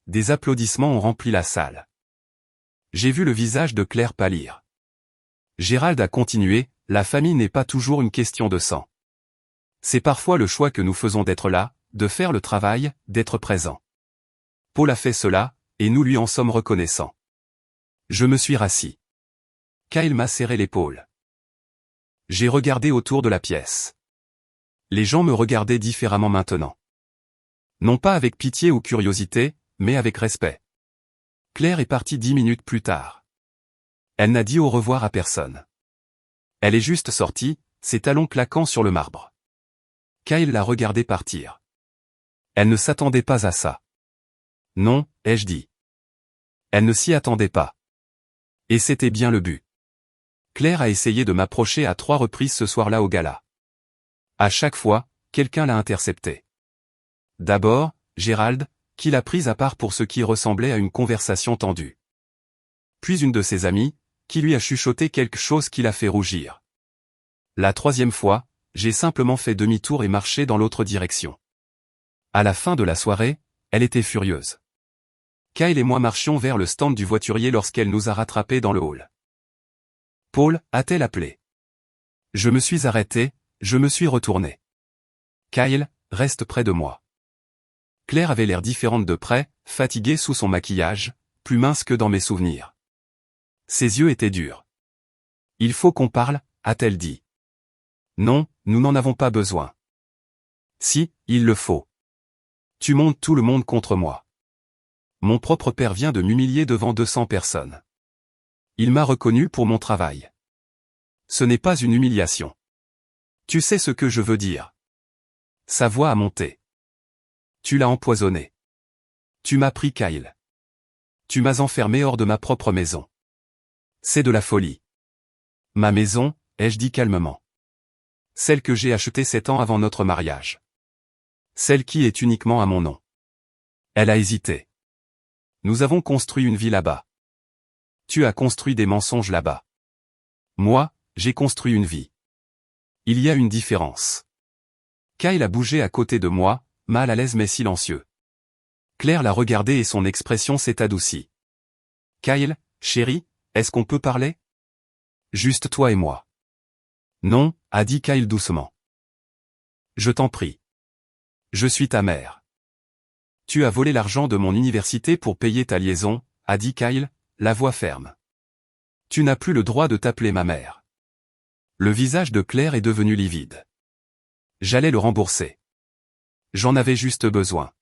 Des applaudissements ont rempli la salle. J'ai vu le visage de Claire pâlir. Gérald a continué, la famille n'est pas toujours une question de sang. C'est parfois le choix que nous faisons d'être là, de faire le travail, d'être présent. Paul a fait cela, et nous lui en sommes reconnaissants. Je me suis rassis. Kyle m'a serré l'épaule. J'ai regardé autour de la pièce. Les gens me regardaient différemment maintenant. Non pas avec pitié ou curiosité, mais avec respect. Claire est partie 10 minutes plus tard. Elle n'a dit au revoir à personne. Elle est juste sortie, ses talons claquant sur le marbre. Kyle l'a regardée partir. Elle ne s'attendait pas à ça. Non, ai-je dit. Elle ne s'y attendait pas. Et c'était bien le but. Claire a essayé de m'approcher à 3 reprises ce soir-là au gala. À chaque fois, quelqu'un l'a interceptée. D'abord, Gérald, qui l'a prise à part pour ce qui ressemblait à une conversation tendue. Puis une de ses amies, qui lui a chuchoté quelque chose qui l'a fait rougir. La 3e fois, j'ai simplement fait demi-tour et marché dans l'autre direction. À la fin de la soirée, elle était furieuse. Kyle et moi marchions vers le stand du voiturier lorsqu'elle nous a rattrapés dans le hall. Paul, a-t-elle appelé? Je me suis arrêté, je me suis retourné. Kyle, reste près de moi. Claire avait l'air différente de près, fatiguée sous son maquillage, plus mince que dans mes souvenirs. Ses yeux étaient durs. Il faut qu'on parle, a-t-elle dit. Non, nous n'en avons pas besoin. Si, il le faut. Tu montes tout le monde contre moi. Mon propre père vient de m'humilier devant 200 personnes. Il m'a reconnu pour mon travail. Ce n'est pas une humiliation. Tu sais ce que je veux dire. Sa voix a monté. Tu l'as empoisonné. Tu m'as pris Kyle. Tu m'as enfermé hors de ma propre maison. C'est de la folie. Ma maison, ai-je dit calmement. Celle que j'ai achetée 7 ans avant notre mariage. Celle qui est uniquement à mon nom. Elle a hésité. Nous avons construit une vie là-bas. Tu as construit des mensonges là-bas. Moi, j'ai construit une vie. Il y a une différence. Kyle a bougé à côté de moi, mal à l'aise mais silencieux. Claire l'a regardé et son expression s'est adoucie. Kyle, chérie, est-ce qu'on peut parler? Juste toi et moi. Non, a dit Kyle doucement. Je t'en prie. Je suis ta mère. Tu as volé l'argent de mon université pour payer ta liaison, a dit Kyle, la voix ferme. Tu n'as plus le droit de t'appeler ma mère. Le visage de Claire est devenu livide. J'allais le rembourser. J'en avais juste besoin.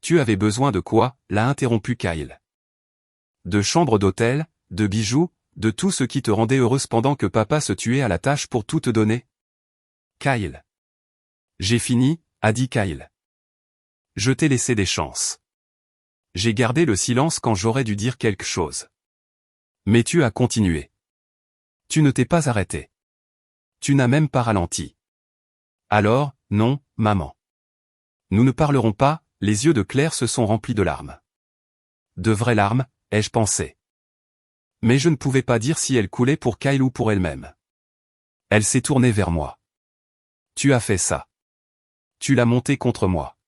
Tu avais besoin de quoi? L'a interrompu Kyle. De chambres d'hôtel, de bijoux, de tout ce qui te rendait heureuse pendant que papa se tuait à la tâche pour tout te donner? Kyle. J'ai fini, a dit Kyle. Je t'ai laissé des chances. J'ai gardé le silence quand j'aurais dû dire quelque chose. Mais tu as continué. Tu ne t'es pas arrêté. Tu n'as même pas ralenti. Alors, non, maman. Nous ne parlerons pas, les yeux de Claire se sont remplis de larmes. De vraies larmes, ai-je pensé. Mais je ne pouvais pas dire si elles coulaient pour Kyle ou pour elle-même. Elle s'est tournée vers moi. Tu as fait ça. Tu l'as monté contre moi.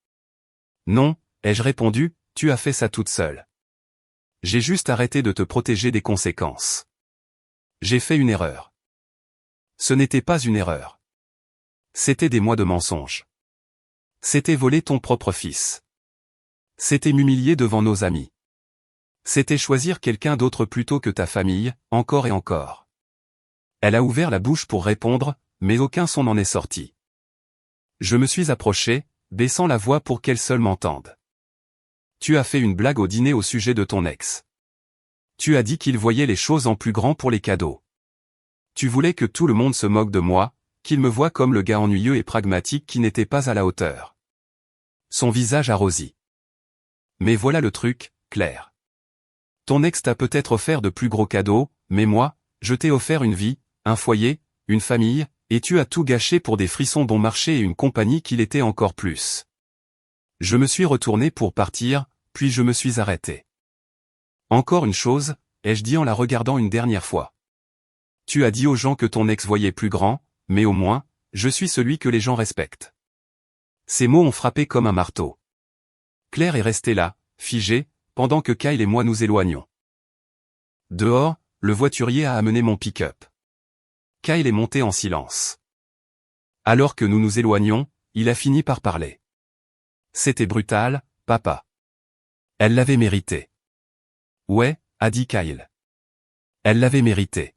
Non, ai-je répondu, tu as fait ça toute seule. J'ai juste arrêté de te protéger des conséquences. J'ai fait une erreur. Ce n'était pas une erreur. C'était des mois de mensonges. C'était voler ton propre fils. C'était m'humilier devant nos amis. C'était choisir quelqu'un d'autre plutôt que ta famille, encore et encore. Elle a ouvert la bouche pour répondre, mais aucun son n'en est sorti. Je me suis approché, baissant la voix pour qu'elle seule m'entende. Tu as fait une blague au dîner au sujet de ton ex. Tu as dit qu'il voyait les choses en plus grand pour les cadeaux. Tu voulais que tout le monde se moque de moi, qu'il me voie comme le gars ennuyeux et pragmatique qui n'était pas à la hauteur. Son visage a rosi. Mais voilà le truc, Claire. Ton ex t'a peut-être offert de plus gros cadeaux, mais moi, je t'ai offert une vie, un foyer, une famille, et tu as tout gâché pour des frissons bon marché et une compagnie qui l'était encore plus. Je me suis retourné pour partir, puis je me suis arrêté. Encore une chose, ai-je dit en la regardant une dernière fois. Tu as dit aux gens que ton ex voyait plus grand, mais au moins, je suis celui que les gens respectent. Ces mots ont frappé comme un marteau. Claire est restée là, figée, pendant que Kyle et moi nous éloignions. Dehors, le voiturier a amené mon pick-up. Kyle est monté en silence. Alors que nous nous éloignions, il a fini par parler. C'était brutal, papa. Elle l'avait mérité. Ouais, a dit Kyle. Elle l'avait mérité.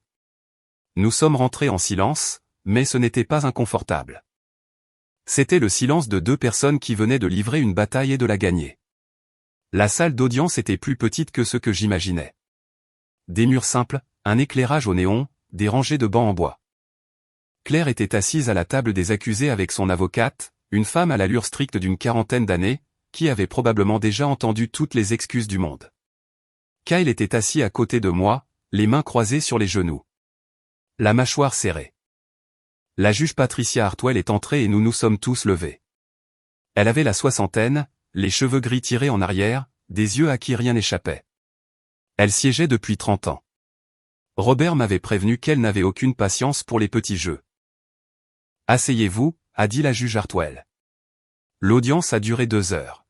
Nous sommes rentrés en silence, mais ce n'était pas inconfortable. C'était le silence de deux personnes qui venaient de livrer une bataille et de la gagner. La salle d'audience était plus petite que ce que j'imaginais. Des murs simples, un éclairage au néon, des rangées de bancs en bois. Claire était assise à la table des accusés avec son avocate, une femme à l'allure stricte d'une quarantaine d'années, qui avait probablement déjà entendu toutes les excuses du monde. Kyle était assis à côté de moi, les mains croisées sur les genoux. La mâchoire serrée. La juge Patricia Hartwell est entrée et nous nous sommes tous levés. Elle avait la soixantaine, les cheveux gris tirés en arrière, des yeux à qui rien n'échappait. Elle siégeait depuis 30 ans. Robert m'avait prévenu qu'elle n'avait aucune patience pour les petits jeux. « Asseyez-vous » a dit la juge Hartwell. L'audience a duré 2 heures.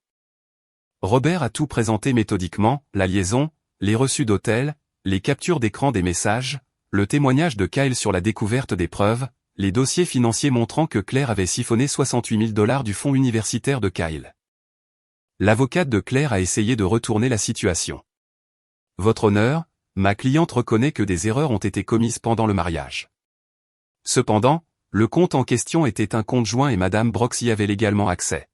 Robert a tout présenté méthodiquement, la liaison, les reçus d'hôtel, les captures d'écran des messages, le témoignage de Kyle sur la découverte des preuves, les dossiers financiers montrant que Claire avait siphonné 68 000 $ du fonds universitaire de Kyle. L'avocate de Claire a essayé de retourner la situation. Votre honneur, ma cliente reconnaît que des erreurs ont été commises pendant le mariage. Cependant, le compte en question était un compte joint et Madame Brox y avait légalement accès.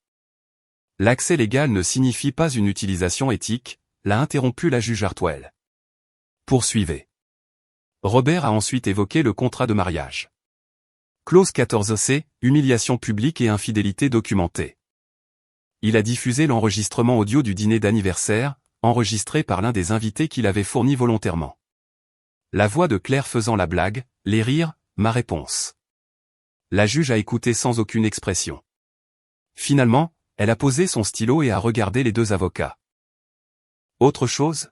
L'accès légal ne signifie pas une utilisation éthique, l'a interrompu la juge Hartwell. Poursuivez. Robert a ensuite évoqué le contrat de mariage. Clause 14C, humiliation publique et infidélité documentée. Il a diffusé l'enregistrement audio du dîner d'anniversaire, enregistré par l'un des invités qu'il avait fourni volontairement. La voix de Claire faisant la blague, les rires, ma réponse. La juge a écouté sans aucune expression. Finalement, elle a posé son stylo et a regardé les deux avocats. Autre chose ?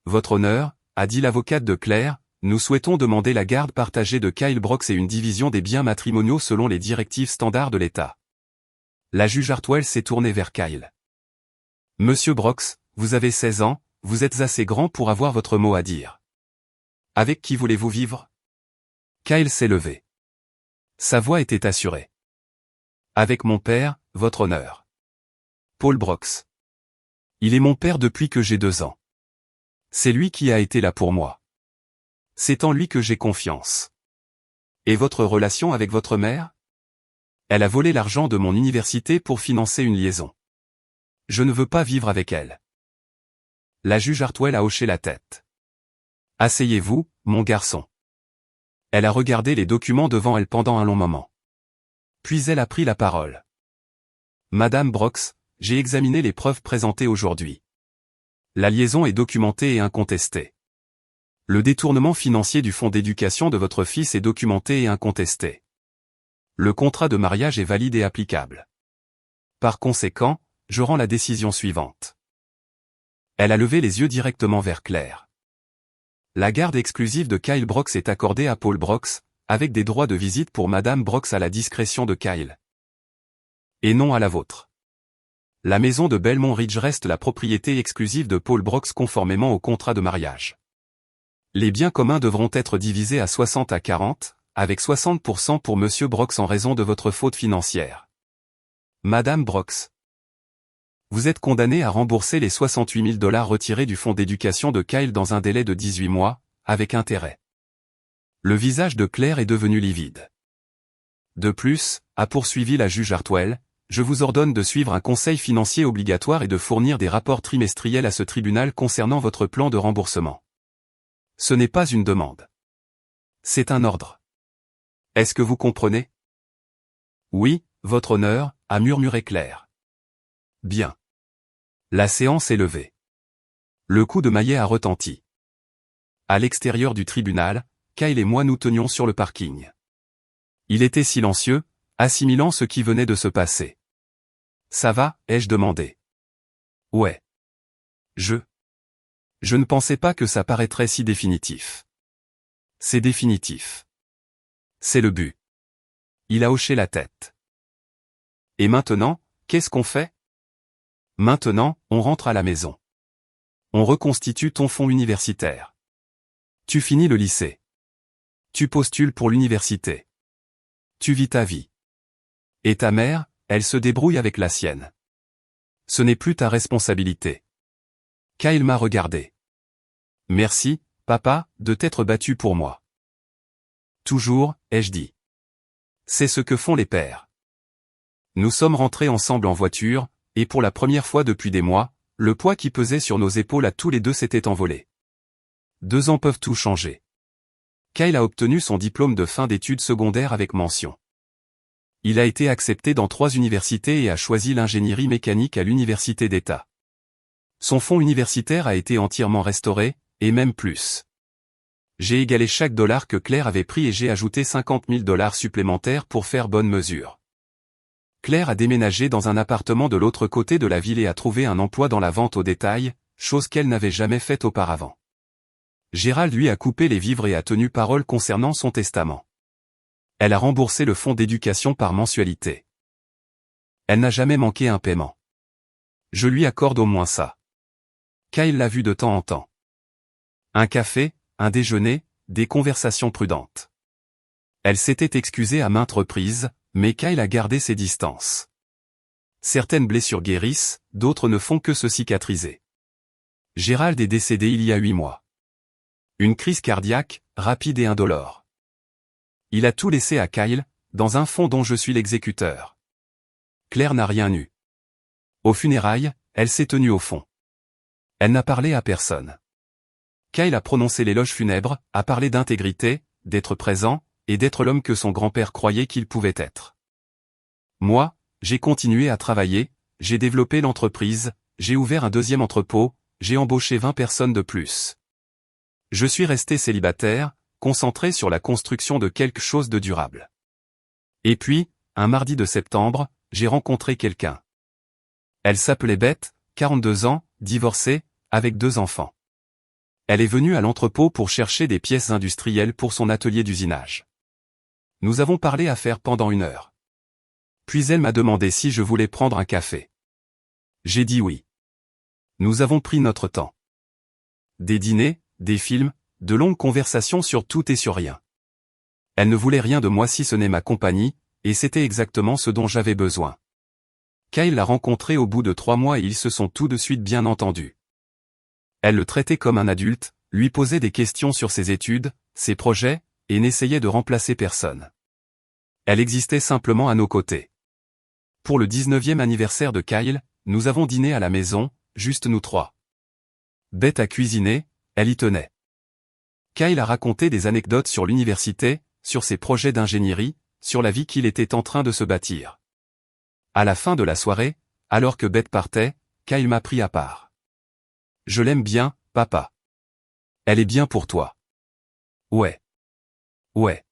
Votre honneur, a dit l'avocate de Claire, nous souhaitons demander la garde partagée de Kyle Brox et une division des biens matrimoniaux selon les directives standards de l'État. La juge Hartwell s'est tournée vers Kyle. Monsieur Brox, vous avez 16 ans, vous êtes assez grand pour avoir votre mot à dire. Avec qui voulez-vous vivre ? Kyle s'est levé. Sa voix était assurée. Avec mon père, votre honneur. Paul Brox. Il est mon père depuis que j'ai 2 ans. C'est lui qui a été là pour moi. C'est en lui que j'ai confiance. Et votre relation avec votre mère ? Elle a volé l'argent de mon université pour financer une liaison. Je ne veux pas vivre avec elle. La juge Hartwell a hoché la tête. Asseyez-vous, mon garçon. Elle a regardé les documents devant elle pendant un long moment. Puis elle a pris la parole. Madame Brox, j'ai examiné les preuves présentées aujourd'hui. La liaison est documentée et incontestée. Le détournement financier du fonds d'éducation de votre fils est documenté et incontesté. Le contrat de mariage est valide et applicable. Par conséquent, je rends la décision suivante. Elle a levé les yeux directement vers Claire. La garde exclusive de Kyle Brox est accordée à Paul Brox, avec des droits de visite pour Madame Brox à la discrétion de Kyle. Et non à la vôtre. La maison de Belmont Ridge reste la propriété exclusive de Paul Brox conformément au contrat de mariage. Les biens communs devront être divisés à 60 à 40, avec 60% pour Monsieur Brox en raison de votre faute financière. Madame Brox. Vous êtes condamnée à rembourser les 68 000 $ retirés du fonds d'éducation de Kyle dans un délai de 18 mois, avec intérêt. Le visage de Claire est devenu livide. De plus, a poursuivi la juge Hartwell, je vous ordonne de suivre un conseil financier obligatoire et de fournir des rapports trimestriels à ce tribunal concernant votre plan de remboursement. Ce n'est pas une demande. C'est un ordre. Est-ce que vous comprenez ? Oui, votre honneur, a murmuré Claire. Bien. La séance est levée. Le coup de maillet a retenti. À l'extérieur du tribunal, Kyle et moi nous tenions sur le parking. Il était silencieux, assimilant ce qui venait de se passer. « Ça va ?» ai-je demandé. « Ouais. Je ne pensais pas que ça paraîtrait si définitif. » « C'est définitif. C'est le but. » Il a hoché la tête. « Et maintenant, qu'est-ce qu'on fait ? » « Maintenant, on rentre à la maison. On reconstitue ton fonds universitaire. Tu finis le lycée. Tu postules pour l'université. Tu vis ta vie. Et ta mère, elle se débrouille avec la sienne. Ce n'est plus ta responsabilité. » Kyle m'a regardé. « Merci, papa, de t'être battu pour moi. » « Toujours, ai-je dit. C'est ce que font les pères. » Nous sommes rentrés ensemble en voiture, et pour la première fois depuis des mois, le poids qui pesait sur nos épaules à tous les deux s'était envolé. 2 ans peuvent tout changer. Kyle a obtenu son diplôme de fin d'études secondaires avec mention. Il a été accepté dans 3 universités et a choisi l'ingénierie mécanique à l'université d'État. Son fonds universitaire a été entièrement restauré, et même plus. J'ai égalé chaque dollar que Claire avait pris et j'ai ajouté 50 000 $ supplémentaires pour faire bonne mesure. Claire a déménagé dans un appartement de l'autre côté de la ville et a trouvé un emploi dans la vente au détail, chose qu'elle n'avait jamais faite auparavant. Gérald lui a coupé les vivres et a tenu parole concernant son testament. Elle a remboursé le fonds d'éducation par mensualité. Elle n'a jamais manqué un paiement. Je lui accorde au moins ça. Kyle l'a vu de temps en temps. Un café, un déjeuner, des conversations prudentes. Elle s'était excusée à maintes reprises, mais Kyle a gardé ses distances. Certaines blessures guérissent, d'autres ne font que se cicatriser. Gérald est décédé il y a 8 mois. Une crise cardiaque, rapide et indolore. Il a tout laissé à Kyle, dans un fonds dont je suis l'exécuteur. Claire n'a rien eu. Aux funérailles, elle s'est tenue au fond. Elle n'a parlé à personne. Kyle a prononcé l'éloge funèbre, a parlé d'intégrité, d'être présent, et d'être l'homme que son grand-père croyait qu'il pouvait être. Moi, j'ai continué à travailler, j'ai développé l'entreprise, j'ai ouvert un 2e entrepôt, j'ai embauché 20 personnes de plus. Je suis resté célibataire, concentré sur la construction de quelque chose de durable. Et puis, un mardi de septembre, j'ai rencontré quelqu'un. Elle s'appelait Beth, 42 ans, divorcée, avec 2 enfants. Elle est venue à l'entrepôt pour chercher des pièces industrielles pour son atelier d'usinage. Nous avons parlé affaires pendant 1 heure. Puis elle m'a demandé si je voulais prendre un café. J'ai dit oui. Nous avons pris notre temps. Des dîners, des films, de longues conversations sur tout et sur rien. Elle ne voulait rien de moi si ce n'est ma compagnie, et c'était exactement ce dont j'avais besoin. Kyle l'a rencontré au bout de 3 mois et ils se sont tout de suite bien entendus. Elle le traitait comme un adulte, lui posait des questions sur ses études, ses projets, et n'essayait de remplacer personne. Elle existait simplement à nos côtés. Pour le 19e anniversaire de Kyle, nous avons dîné à la maison, juste nous 3. Beth a cuisiné, elle y tenait. Kyle a raconté des anecdotes sur l'université, sur ses projets d'ingénierie, sur la vie qu'il était en train de se bâtir. À la fin de la soirée, alors que Beth partait, Kyle m'a pris à part. « Je l'aime bien, papa. Elle est bien pour toi. » « Ouais. Ouais.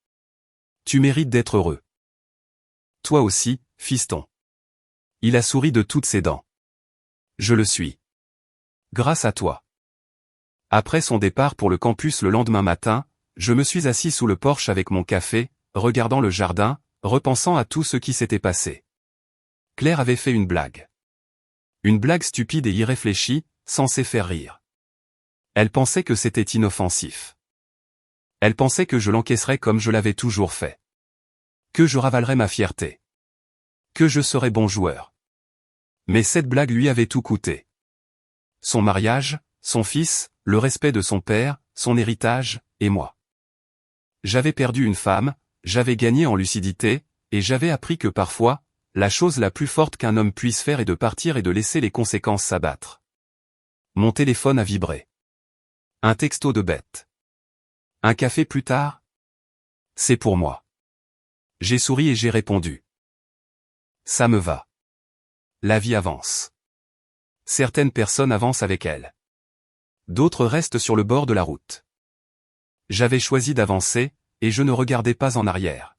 Tu mérites d'être heureux. »« Toi aussi, fiston. » Il a souri de toutes ses dents. « Je le suis. Grâce à toi. » Après son départ pour le campus le lendemain matin, je me suis assis sous le porche avec mon café, regardant le jardin, repensant à tout ce qui s'était passé. Claire avait fait une blague. Une blague stupide et irréfléchie, censée faire rire. Elle pensait que c'était inoffensif. Elle pensait que je l'encaisserais comme je l'avais toujours fait. Que je ravalerais ma fierté. Que je serais bon joueur. Mais cette blague lui avait tout coûté. Son mariage, son fils, le respect de son père, son héritage, et moi. J'avais perdu une femme, j'avais gagné en lucidité, et j'avais appris que parfois, la chose la plus forte qu'un homme puisse faire est de partir et de laisser les conséquences s'abattre. Mon téléphone a vibré. Un texto de Beth. Un café plus tard? C'est pour moi. J'ai souri et j'ai répondu. Ça me va. La vie avance. Certaines personnes avancent avec elle. D'autres restent sur le bord de la route. J'avais choisi d'avancer, et je ne regardais pas en arrière.